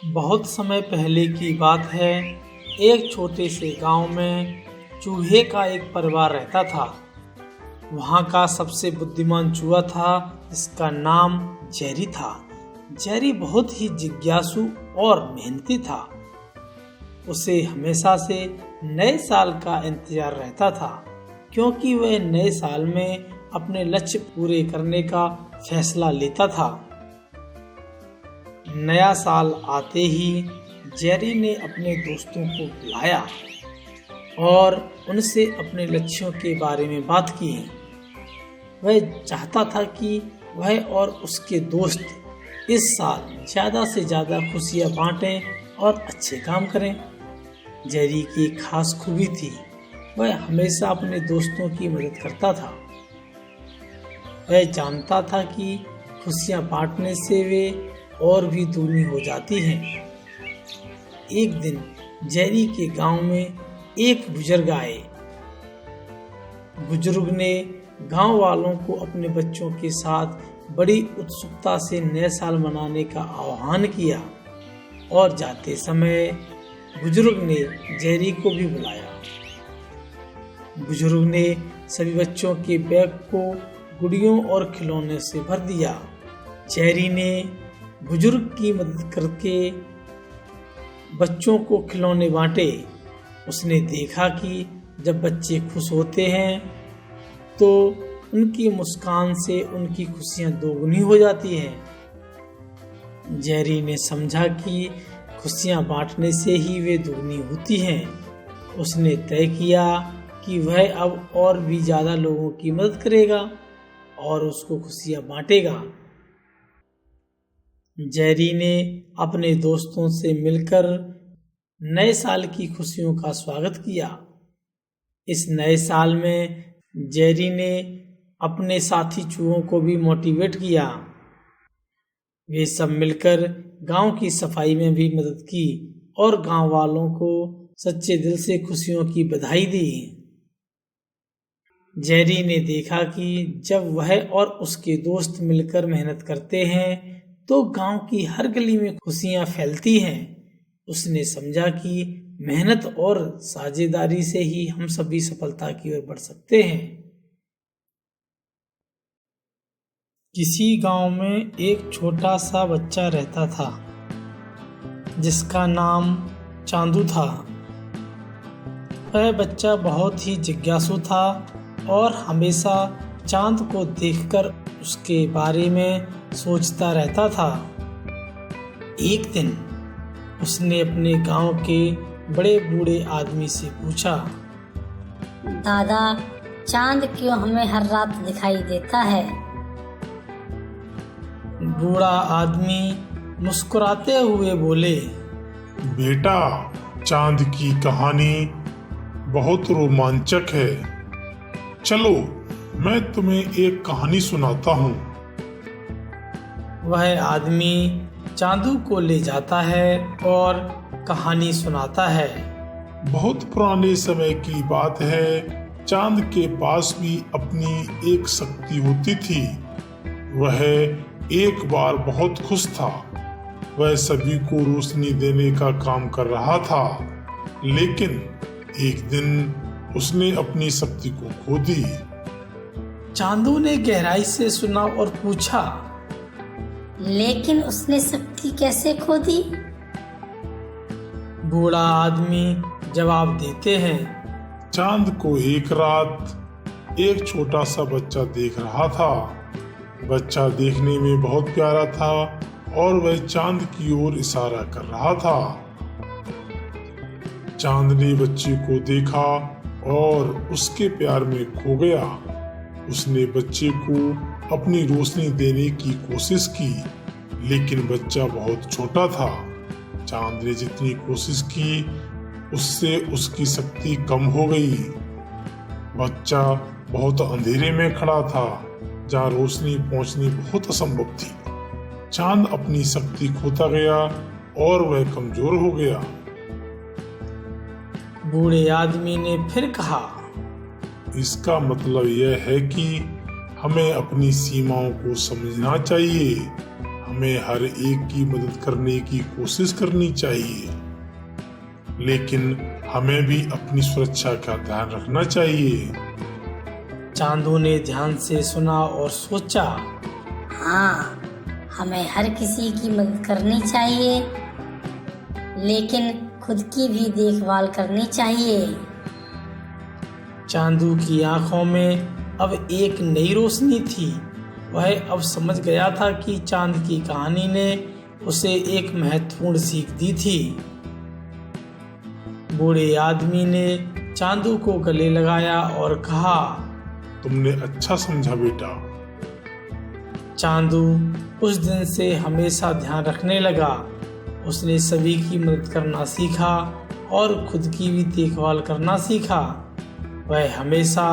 बहुत समय पहले की बात है। एक छोटे से गांव में चूहे का एक परिवार रहता था। वहां का सबसे बुद्धिमान चूहा था, जिसका नाम जेरी था। जेरी बहुत ही जिज्ञासु और मेहनती था। उसे हमेशा से नए साल का इंतजार रहता था, क्योंकि वह नए साल में अपने लक्ष्य पूरे करने का फैसला लेता था। नया साल आते ही जेरी ने अपने दोस्तों को बुलाया और उनसे अपने लक्ष्यों के बारे में बात की। वह चाहता था कि वह और उसके दोस्त इस साल ज़्यादा से ज़्यादा खुशियाँ बांटें और अच्छे काम करें। जेरी की एक खास खूबी थी, वह हमेशा अपने दोस्तों की मदद करता था। वह जानता था कि खुशियाँ बांटने से वे और भी दूनी हो जाती हैं। एक दिन जेरी के गांव में एक बुजुर्ग आए। बुजुर्ग ने गांव वालों को अपने बच्चों के साथ बड़ी उत्सुकता से नए साल मनाने का आह्वान किया और जाते समय बुजुर्ग ने जेरी को भी बुलाया। बुजुर्ग ने सभी बच्चों के बैग को गुड़ियों और खिलौने से भर दिया। जेरी ने बुजुर्ग की मदद करके बच्चों को खिलौने बांटे। उसने देखा कि जब बच्चे खुश होते हैं तो उनकी मुस्कान से उनकी खुशियां दोगुनी हो जाती हैं। जेरी ने समझा कि खुशियां बांटने से ही वे दोगुनी होती हैं। उसने तय किया कि वह अब और भी ज़्यादा लोगों की मदद करेगा और उसको खुशियां बांटेगा। जेरी ने अपने दोस्तों से मिलकर नए साल की खुशियों का स्वागत किया। इस नए साल में जेरी ने अपने साथी चूहों को भी मोटिवेट किया। वे सब मिलकर गांव की सफाई में भी मदद की और गांव वालों को सच्चे दिल से खुशियों की बधाई दी। जेरी ने देखा कि जब वह और उसके दोस्त मिलकर मेहनत करते हैं तो गांव की हर गली में खुशियां फैलती हैं। उसने समझा कि मेहनत और साझेदारी से ही हम सभी सफलता की ओर बढ़ सकते हैं। किसी गांव में एक छोटा सा बच्चा रहता था, जिसका नाम चांदू था। वह बच्चा बहुत ही जिज्ञासु था और हमेशा चांद को देखकर उसके बारे में सोचता रहता था। एक दिन उसने अपने गांव के बड़े बूढ़े आदमी से पूछा, दादा, चांद क्यों हमें हर रात दिखाई देता है? बूढ़ा आदमी मुस्कुराते हुए बोले, बेटा, चांद की कहानी बहुत रोमांचक है। चलो, मैं तुम्हें एक कहानी सुनाता हूँ। वह आदमी चांदू को ले जाता है और कहानी सुनाता है। बहुत पुराने समय की बात है। चांद के पास भी अपनी एक शक्ति होती थी। वह एक बार बहुत खुश था। वह सभी को रोशनी देने का काम कर रहा था, लेकिन एक दिन उसने अपनी शक्ति को खो दी। चांदू ने गहराई से सुना और पूछा, लेकिन उसने शक्ति कैसे खो दी? बूढ़ा आदमी जवाब देते हैं, चांद को एक रात एक छोटा सा बच्चा देख रहा था। बच्चा देखने में बहुत प्यारा था और वह चांद की ओर इशारा कर रहा था। चांद ने बच्चे को देखा और उसके प्यार में खो गया। उसने बच्चे को अपनी रोशनी देने की कोशिश की, लेकिन बच्चा बहुत छोटा था। चांद ने जितनी कोशिश की, उससे उसकी शक्ति कम हो गई। बच्चा बहुत अंधेरे में खड़ा था, जहाँ रोशनी पहुंचनी बहुत असंभव थी। चांद अपनी शक्ति खोता गया और वह कमजोर हो गया। बूढ़े आदमी ने फिर कहा, इसका मतलब यह है कि हमें अपनी सीमाओं को समझना चाहिए। हमें हर एक की मदद करने की कोशिश करनी चाहिए, लेकिन हमें भी अपनी सुरक्षा का ध्यान रखना चाहिए। चांदू ने ध्यान से सुना और सोचा। हाँ, हमें हर किसी की मदद करनी चाहिए, लेकिन खुद की भी देखभाल करनी चाहिए। चांदू की आंखों में अब एक नई रोशनी थी। वह अब समझ गया था कि चांद की कहानी ने उसे एक महत्वपूर्ण सीख दी थी। बूढ़े आदमी ने चांदू को गले लगाया और कहा, तुमने अच्छा समझा बेटा। चांदू उस दिन से हमेशा ध्यान रखने लगा। उसने सभी की मदद करना सीखा और खुद की भी देखभाल करना सीखा। वह हमेशा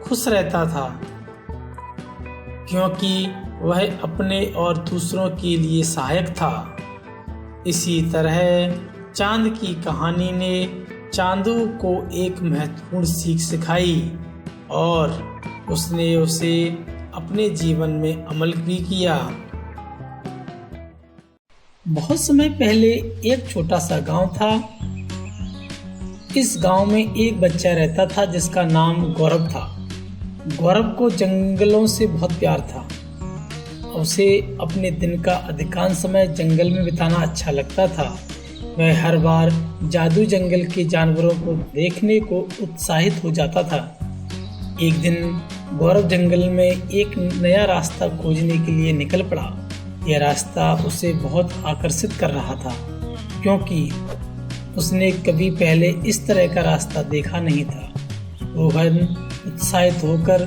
खुश रहता था, क्योंकि वह अपने और दूसरों के लिए सहायक था। इसी तरह चांद की कहानी ने चांदू को एक महत्वपूर्ण सीख सिखाई और उसने उसे अपने जीवन में अमल भी किया। बहुत समय पहले एक छोटा सा गांव था। इस गांव में एक बच्चा रहता था जिसका नाम गौरव था। गौरव को जंगलों से बहुत प्यार था। उसे अपने दिन का अधिकांश समय जंगल में बिताना अच्छा लगता था। वह हर बार जादू जंगल के जानवरों को देखने को उत्साहित हो जाता था। एक दिन गौरव जंगल में एक नया रास्ता खोजने के लिए निकल पड़ा। यह रास्ता उसे बहुत आकर्षित कर रहा था, क्योंकि उसने कभी पहले इस तरह का रास्ता देखा नहीं था। रोहन उत्साहित होकर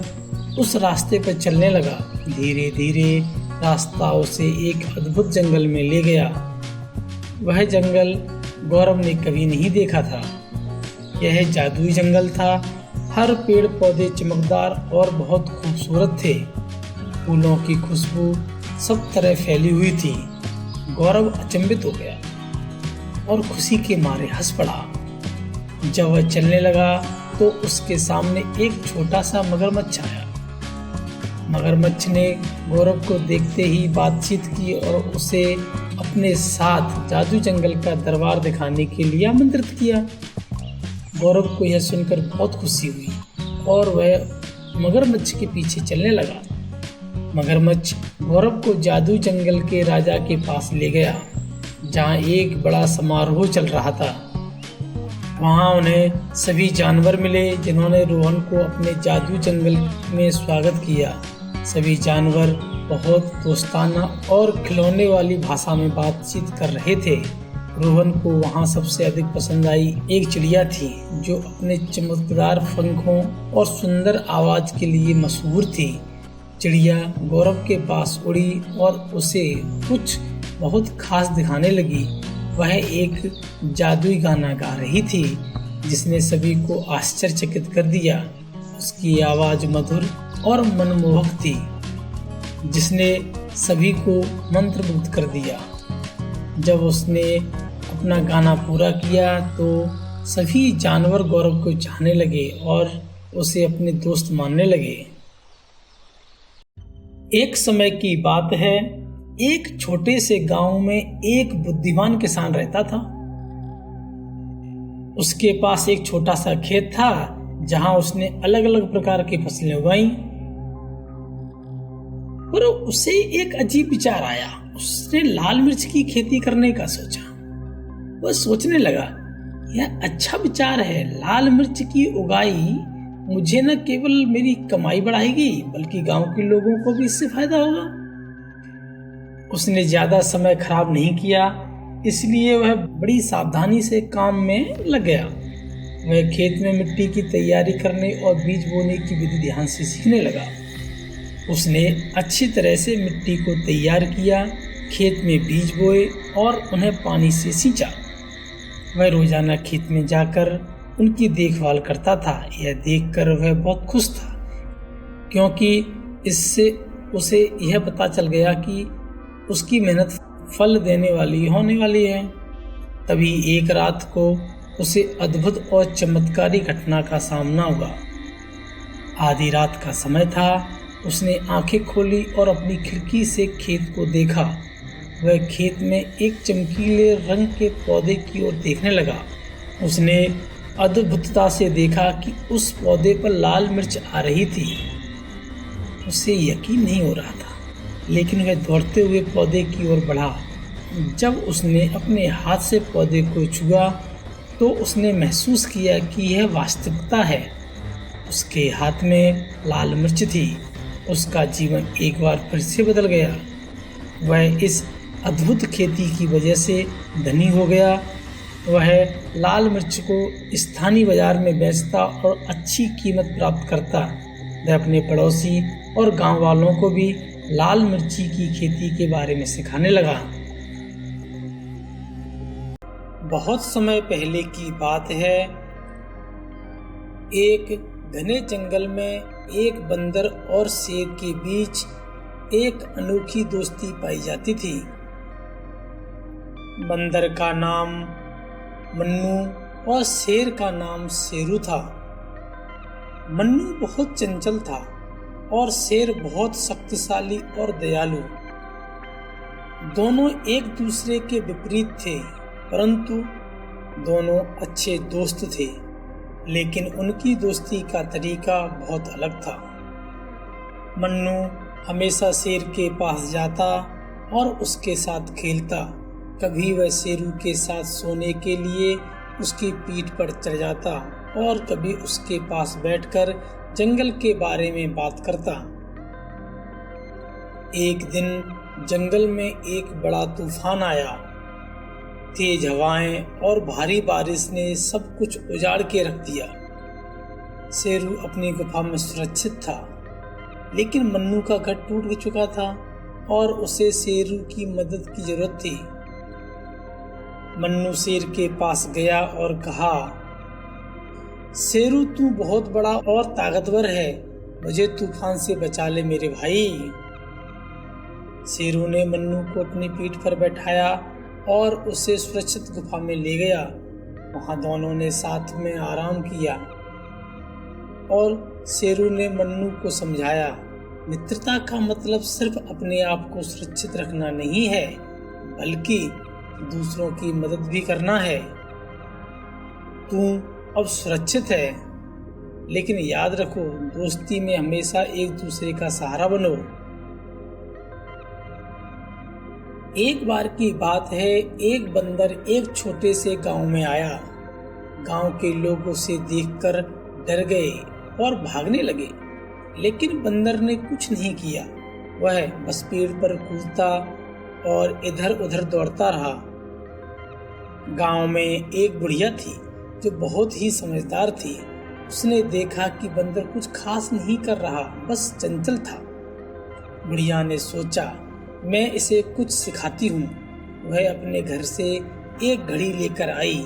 उस रास्ते पर चलने लगा। धीरे धीरे रास्ता उसे एक अद्भुत जंगल में ले गया। वह जंगल गौरव ने कभी नहीं देखा था। यह जादुई जंगल था। हर पेड़ पौधे चमकदार और बहुत खूबसूरत थे। फूलों की खुशबू सब तरह फैली हुई थी। गौरव अचंभित हो गया और खुशी के मारे हंस पड़ा। जब वह चलने लगा तो उसके सामने एक छोटा सा मगरमच्छ आया। मगरमच्छ ने गौरव को देखते ही बातचीत की और उसे अपने साथ जादू जंगल का दरबार दिखाने के लिए आमंत्रित किया। गौरव को यह सुनकर बहुत खुशी हुई और वह मगरमच्छ के पीछे चलने लगा। मगरमच्छ गौरव को जादू जंगल के राजा के पास ले गया, जहाँ एक बड़ा समारोह चल रहा था। वहाँ उन्हें सभी जानवर मिले जिन्होंने रोहन को अपने जादू जंगल में स्वागत किया। सभी जानवर बहुत दोस्ताना और खिलौने वाली भाषा में बातचीत कर रहे थे। रोहन को वहाँ सबसे अधिक पसंद आई एक चिड़िया थी, जो अपने चमकदार पंखों और सुंदर आवाज के लिए मशहूर थी। चिड़िया गौरव के पास उड़ी और उसे कुछ बहुत खास दिखाने लगी। वह एक जादुई गाना गा रही थी, जिसने सभी को आश्चर्यचकित कर दिया। उसकी आवाज मधुर और मनमोहक थी, जिसने सभी को मंत्रमुग्ध कर दिया। जब उसने अपना गाना पूरा किया तो सभी जानवर गौरव को चाहने लगे और उसे अपने दोस्त मानने लगे। एक समय की बात है, एक छोटे से गांव में एक बुद्धिमान किसान रहता था। उसके पास एक छोटा सा खेत था, जहां उसने अलग अलग प्रकार की फसलें उगाई। पर उसे एक अजीब विचार आया। उसने लाल मिर्च की खेती करने का सोचा। वह सोचने लगा, यह अच्छा विचार है। लाल मिर्च की उगाई मुझे न केवल मेरी कमाई बढ़ाएगी, बल्कि गांव के लोगों को भी इससे फायदा होगा। उसने ज्यादा समय खराब नहीं किया, इसलिए वह बड़ी सावधानी से काम में लग गया। वह खेत में मिट्टी की तैयारी करने और बीज बोने की विधि ध्यान से सीखने लगा। उसने अच्छी तरह से मिट्टी को तैयार किया, खेत में बीज बोए और उन्हें पानी से सींचा। वह रोजाना खेत में जाकर उनकी देखभाल करता था। यह देखकर वह बहुत खुश था, क्योंकि इससे उसे यह पता चल गया कि उसकी मेहनत फल देने वाली होने वाली है। तभी एक रात को उसे अद्भुत और चमत्कारी घटना का सामना हुआ। आधी रात का समय था। उसने आंखें खोली और अपनी खिड़की से खेत को देखा। वह खेत में एक चमकीले रंग के पौधे की ओर देखने लगा। उसने अद्भुतता से देखा कि उस पौधे पर लाल मिर्च आ रही थी। उसे यकीन नहीं हो रहा था, लेकिन वह दौड़ते हुए पौधे की ओर बढ़ा। जब उसने अपने हाथ से पौधे को छुआ तो उसने महसूस किया कि यह वास्तविकता है। उसके हाथ में लाल मिर्च थी। उसका जीवन एक बार फिर से बदल गया। वह इस अद्भुत खेती की वजह से धनी हो गया। वह लाल मिर्च को स्थानीय बाजार में बेचता और अच्छी कीमत प्राप्त करता। वह अपने पड़ोसी और गांव वालों को भी लाल मिर्ची की खेती के बारे में सिखाने लगा। बहुत समय पहले की बात है। एक घने जंगल में एक बंदर और शेर के बीच एक अनोखी दोस्ती पाई जाती थी। बंदर का नाम मन्नू और शेर का नाम शेरू था। मन्नू बहुत चंचल था और शेर बहुत शक्तिशाली और दयालु। दोनों एक दूसरे के विपरीत थे, परंतु दोनों अच्छे दोस्त थे। लेकिन उनकी दोस्ती का तरीका बहुत अलग था। मन्नू हमेशा शेर के पास जाता और उसके साथ खेलता। कभी वह शेरू के साथ सोने के लिए उसकी पीठ पर चढ़ जाता और कभी उसके पास बैठकर जंगल के बारे में बात करता। एक दिन जंगल में एक बड़ा तूफान आया। तेज हवाएं और भारी बारिश ने सब कुछ उजाड़ के रख दिया। शेरू अपनी गुफा में सुरक्षित था, लेकिन मन्नू का घर टूट चुका था और उसे शेरू की मदद की जरूरत थी। मन्नू शेर के पास गया और कहा, शेरू तू बहुत बड़ा और ताकतवर है, मुझे तूफान से बचा ले मेरे भाई। शेरू ने मन्नू को अपनी पीठ पर बैठाया और उसे सुरक्षित गुफा में ले गया। वहां दोनों ने साथ में आराम किया और शेरू ने मन्नू को समझाया, मित्रता का मतलब सिर्फ अपने आप को सुरक्षित रखना नहीं है, बल्कि दूसरों की मदद भी करना है। तू अब सुरक्षित है, लेकिन याद रखो, दोस्ती में हमेशा एक दूसरे का सहारा बनो। एक बार की बात है, एक बंदर एक छोटे से गांव में आया। गांव के लोग उसे देखकर डर गए और भागने लगे, लेकिन बंदर ने कुछ नहीं किया। वह बस पेड़ पर कूदता और इधर उधर दौड़ता रहा। गांव में एक बुढ़िया थी जो बहुत ही समझदार थी। उसने देखा कि बंदर कुछ खास नहीं कर रहा, बस चंचल था। बुढ़िया ने सोचा, मैं इसे कुछ सिखाती हूँ। वह अपने घर से एक घड़ी लेकर आई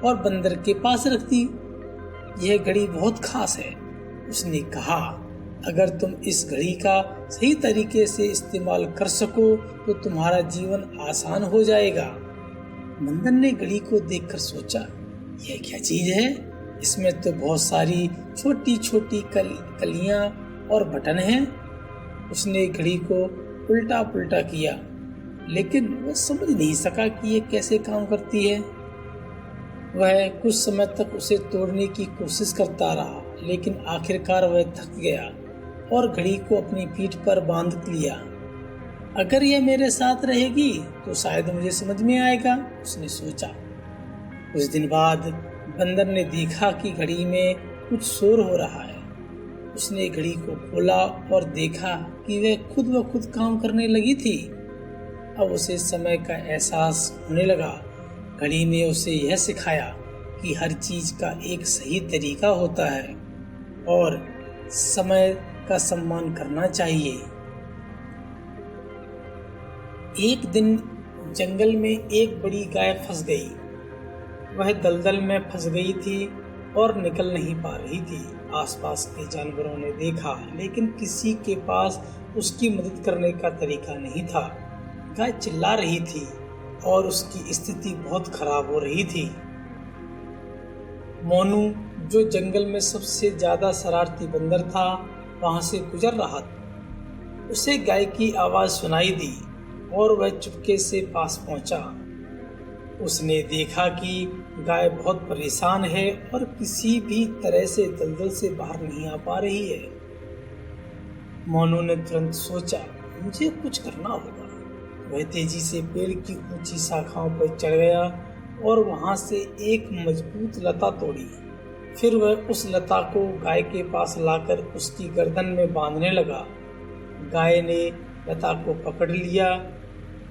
और बंदर के पास रख दी। यह घड़ी बहुत खास है, उसने कहा। अगर तुम इस घड़ी का सही तरीके से इस्तेमाल कर सको तो तुम्हारा जीवन आसान हो जाएगा। बंदर ने घड़ी को देखकर सोचा, यह क्या चीज है? इसमें तो बहुत सारी छोटी छोटी कलियां और बटन हैं। उसने घड़ी को उल्टा पुल्टा किया, लेकिन वह समझ नहीं सका कि यह कैसे काम करती है। वह कुछ समय तक उसे तोड़ने की कोशिश करता रहा, लेकिन आखिरकार वह थक गया और घड़ी को अपनी पीठ पर बांध लिया। अगर यह मेरे साथ रहेगी तो शायद मुझे समझ में आएगा, उसने सोचा। कुछ दिन बाद बंदर ने देखा कि घड़ी में कुछ शोर हो रहा है। उसने घड़ी को खोला और देखा कि वह खुद ब खुद काम करने लगी थी। अब उसे समय का एहसास होने लगा। घड़ी ने उसे यह सिखाया कि हर चीज का एक सही तरीका होता है और समय का सम्मान करना चाहिए। एक दिन जंगल में एक बड़ी गाय फंस गई। वह दलदल में फंस गई थी और निकल नहीं पा रही थी। आसपास के जानवरों ने देखा, लेकिन किसी के पास उसकी मदद करने का तरीका नहीं था। गाय चिल्ला रही थी और उसकी स्थिति बहुत खराब हो रही थी। मोनू, जो जंगल में सबसे ज्यादा शरारती बंदर था, वहां से गुजर रहा था। उसे गाय की आवाज सुनाई दी। और वह चुपके से पास पहुंचा। उसने देखा कि गाय बहुत परेशान है और किसी भी तरह से दलदल से बाहर नहीं आ पा रही है। मोनू ने तुरंत सोचा, मुझे कुछ करना होगा। वह तेजी से पेड़ की ऊंची शाखाओं पर चढ़ गया और वहां से एक मजबूत लता तोड़ी। फिर वह उस लता को गाय के पास लाकर उसकी गर्दन में बांधने लगा। गाय ने लता को पकड़ लिया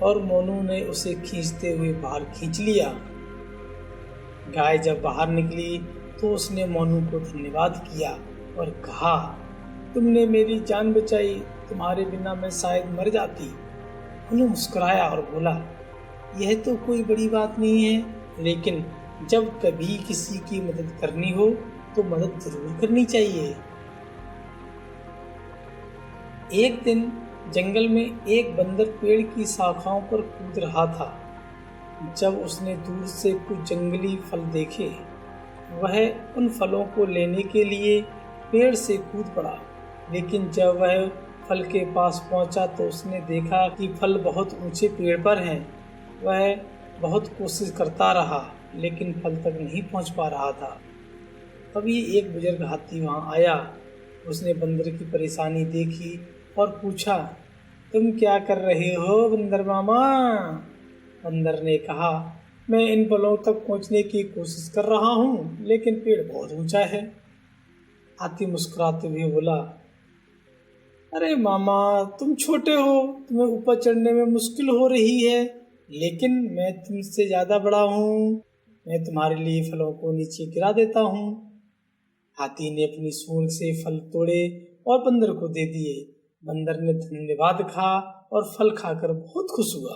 और मोनू ने उसे खींचते हुए बाहर खींच लिया। गाय जब बाहर निकली तो उसने मोनू को धन्यवाद किया और कहा, तुमने मेरी जान बचाई, तुम्हारे बिना मैं शायद मर जाती। मोनू मुस्कुराया और बोला, यह तो कोई बड़ी बात नहीं है, लेकिन जब कभी किसी की मदद करनी हो तो मदद जरूर करनी चाहिए। एक दिन जंगल में एक बंदर पेड़ की शाखाओं पर कूद रहा था। जब उसने दूर से कुछ जंगली फल देखे, वह उन फलों को लेने के लिए पेड़ से कूद पड़ा। लेकिन जब वह फल के पास पहुंचा तो उसने देखा कि फल बहुत ऊंचे पेड़ पर हैं। वह बहुत कोशिश करता रहा, लेकिन फल तक नहीं पहुंच पा रहा था। तभी एक बुजुर्ग हाथी वहां आया। उसने बंदर की परेशानी देखी और पूछा, तुम क्या कर रहे हो बंदर मामा? बंदर ने कहा, मैं इन फलों तक पहुंचने की कोशिश कर रहा हूँ, लेकिन पेड़ बहुत ऊंचा है। हाथी मुस्कुराते हुए बोला, अरे मामा, तुम छोटे हो, तुम्हें ऊपर चढ़ने में मुश्किल हो रही है, लेकिन मैं तुमसे ज्यादा बड़ा हूँ। मैं तुम्हारे लिए फलों को नीचे गिरा देता हूँ। हाथी ने अपनी सूंड से फल तोड़े और बंदर को दे दिए। बंदर ने धन्यवाद कहा और फल खाकर बहुत खुश हुआ।